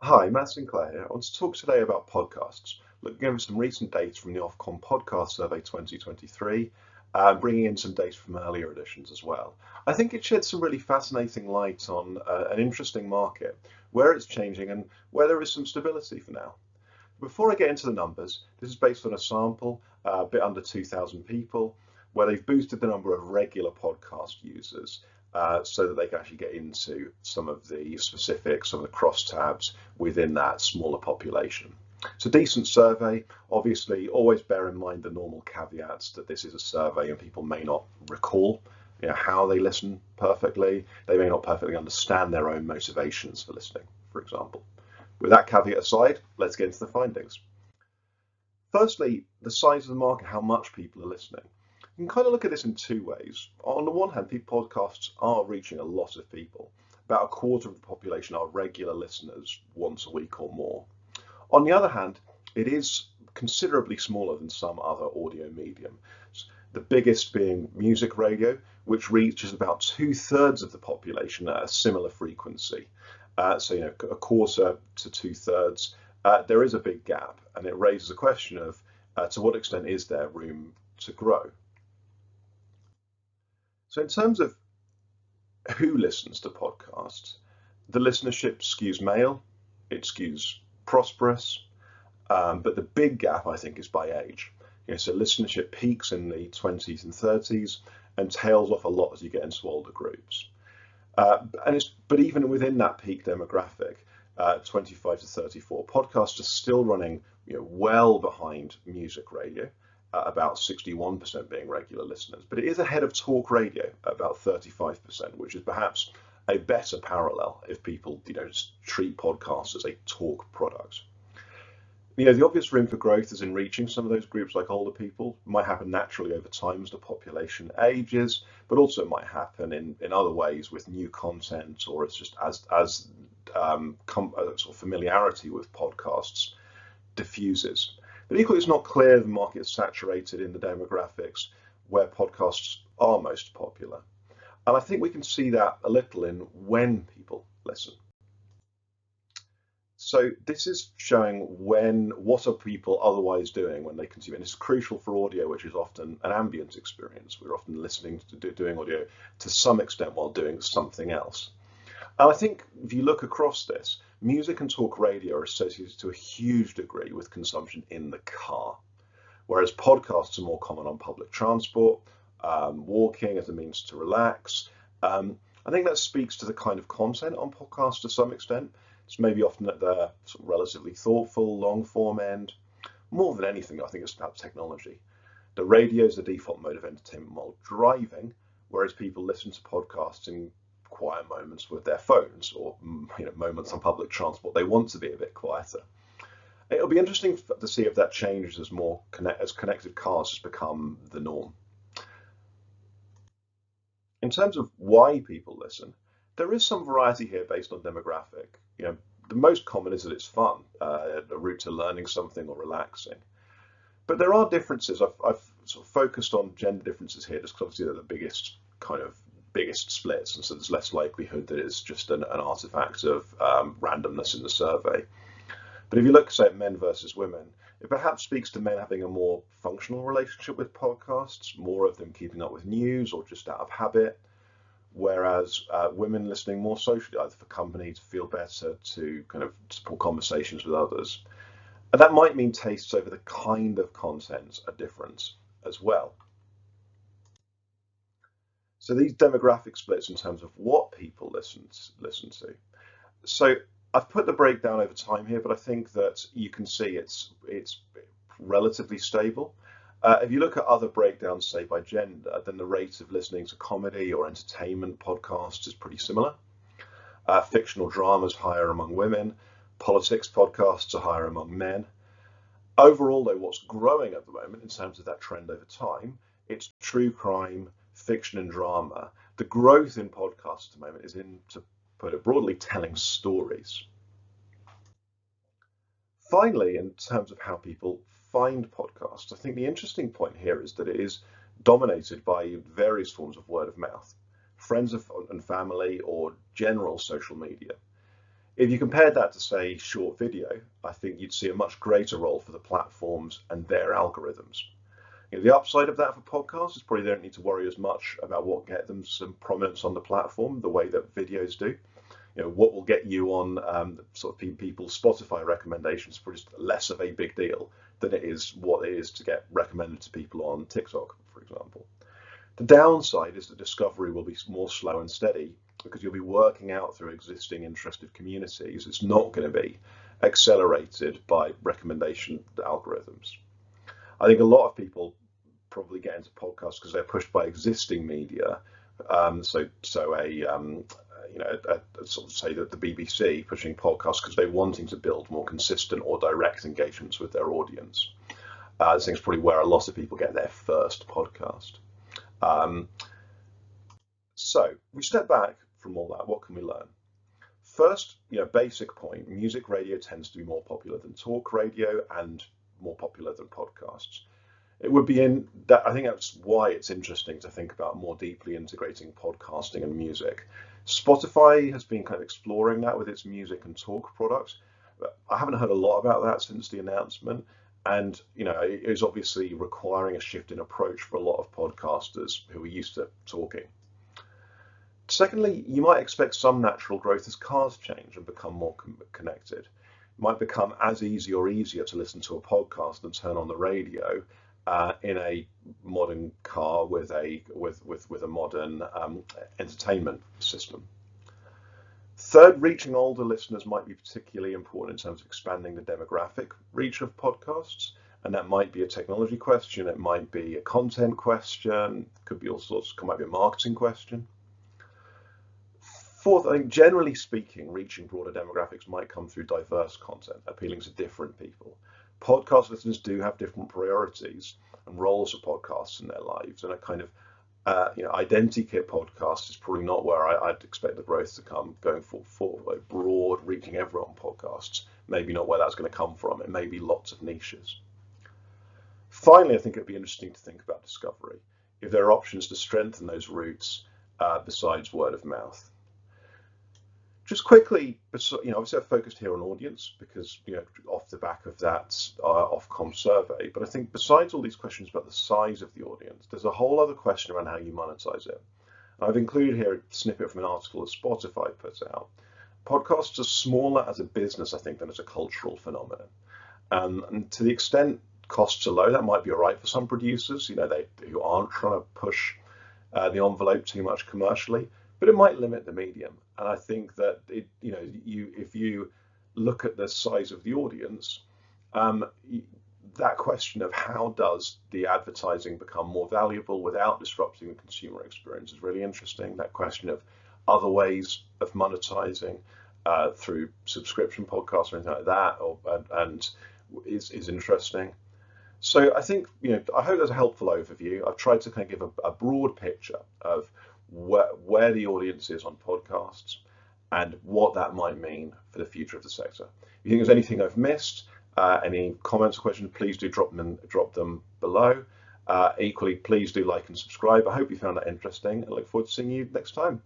Hi, Matt Sinclair here. I want to talk today about podcasts, looking over some recent data from the Ofcom Podcast Survey 2023, bringing in some data from earlier editions as well. I think it sheds some really fascinating light on an interesting market, where it's changing and where there is some stability for now. Before I get into the numbers, this is based on a sample, a bit under 2,000 people, where they've boosted the number of regular podcast users so that they can actually get into some of the specifics, some of the crosstabs within that smaller population. It's a decent survey. Obviously, always bear in mind the normal caveats that this is a survey and people may not recall how they listen perfectly. They may not perfectly understand their own motivations for listening, for example. With that caveat aside, let's get into the findings. Firstly, the size of the market, how much people are listening. You can kind of look at this in two ways. On the one hand, podcasts are reaching a lot of people. About a quarter of the population are regular listeners once a week or more. On the other hand, it is considerably smaller than some other audio mediums. The biggest being music radio, which reaches about 2/3 of the population at a similar frequency. So, a quarter to 2/3, there is a big gap, and it raises a question of to what extent is there room to grow? So in terms of who listens to podcasts, the listenership skews male, it skews prosperous, but the big gap, I think, is by age. So listenership peaks in the 20s and 30s and tails off a lot as you get into older groups. But even within that peak demographic, 25 to 34, podcasts are still running well behind music radio, about 61% being regular listeners, but it is ahead of talk radio at about 35%, which is perhaps a better parallel if people treat podcasts as a talk product. The obvious room for growth is in reaching some of those groups like older people. It might happen naturally over time as the population ages, but also it might happen in other ways with new content, or it's just as sort of familiarity with podcasts diffuses. But equally, it's not clear the market is saturated in the demographics where podcasts are most popular. And I think we can see that a little in when people listen. So this is showing what are people otherwise doing when they consume it. And it's crucial for audio, which is often an ambient experience. We're often listening to doing audio to some extent while doing something else. And I think if you look across this, music and talk radio are associated to a huge degree with consumption in the car, whereas podcasts are more common on public transport, walking as a means to relax. I think that speaks to the kind of content on podcasts to some extent. It's maybe often at the sort of relatively thoughtful, long form end. More than anything, I think it's about technology. The radio is the default mode of entertainment while driving, whereas people listen to podcasts in quiet moments with their phones, or moments on public transport. They want to be a bit quieter. It'll be interesting to see if that changes as connected cars has become the norm. In terms of why people listen, there is some variety here based on demographic. The most common is that it's fun, a route to learning something or relaxing. But there are differences. I've sort of focused on gender differences here, just because obviously they're the biggest splits, and so there's less likelihood that it's just an artifact of randomness in the survey. But if you look, say, at men versus women, it perhaps speaks to men having a more functional relationship with podcasts, more of them keeping up with news or just out of habit, whereas women listening more socially, either for company, to feel better, to kind of support conversations with others. And that might mean tastes over the kind of content are different as well. So these demographic splits in terms of what people listen to. So I've put the breakdown over time here, but I think that you can see it's relatively stable. If you look at other breakdowns, say by gender, then the rate of listening to comedy or entertainment podcasts is pretty similar. Fictional dramas higher among women. Politics podcasts are higher among men. Overall, though, what's growing at the moment in terms of that trend over time, it's true crime, fiction and drama. The growth in podcasts at the moment is in, to put it broadly, telling stories. Finally, in terms of how people find podcasts, I think the interesting point here is that it is dominated by various forms of word of mouth, friends and family, or general social media. If you compared that to, say, short video, I think you'd see a much greater role for the platforms and their algorithms. The upside of that for podcasts is probably they don't need to worry as much about what get them some prominence on the platform the way that videos do. What will get you on sort of people's Spotify recommendations for just less of a big deal than it is what it is to get recommended to people on TikTok, for example. The downside is that discovery will be more slow and steady because you'll be working out through existing interested communities. It's not going to be accelerated by recommendation algorithms. I think a lot of people probably get into podcasts because they're pushed by existing media. So sort of say that the BBC pushing podcasts because they're wanting to build more consistent or direct engagements with their audience. I think it's probably where a lot of people get their first podcast. So we step back from all that. What can we learn? First, basic point: music radio tends to be more popular than talk radio and more popular than podcasts. It would be in that. I think that's why it's interesting to think about more deeply integrating podcasting and music. Spotify has been kind of exploring that with its music and talk products, but I haven't heard a lot about that since the announcement. And it is obviously requiring a shift in approach for a lot of podcasters who are used to talking. Secondly, you might expect some natural growth as cars change and become more connected. It might become as easy or easier to listen to a podcast and turn on the radio in a modern car with a modern entertainment system. Third, reaching older listeners might be particularly important in terms of expanding the demographic reach of podcasts, and that might be a technology question, it might be a content question, could be all sorts, it might be a marketing question. Fourth, I think generally speaking, reaching broader demographics might come through diverse content, appealing to different people. Podcast listeners do have different priorities and roles for podcasts in their lives, and a kind of identikit podcast is probably not where I'd expect the growth to come going forward. Like broad, reaching everyone podcasts, maybe not where that's going to come from. It may be lots of niches. Finally, I think it'd be interesting to think about discovery, if there are options to strengthen those routes besides word of mouth. Just quickly, obviously I've focused here on audience because, off the back of that Ofcom survey, but I think besides all these questions about the size of the audience, there's a whole other question around how you monetize it. I've included here a snippet from an article that Spotify puts out. Podcasts are smaller as a business, I think, than as a cultural phenomenon. And to the extent costs are low, that might be all right for some producers, who aren't trying to push the envelope too much commercially, but it might limit the medium. And I think that if you look at the size of the audience, that question of how does the advertising become more valuable without disrupting the consumer experience is really interesting. That question of other ways of monetizing through subscription podcasts or anything like that, is interesting. So I think, I hope that's a helpful overview. I've tried to kind of give a broad picture of where the audience is on podcasts and what that might mean for the future of the sector. If you think there's anything I've missed, any comments or questions, please do drop them below. Equally, please do like and subscribe. I hope you found that interesting and look forward to seeing you next time.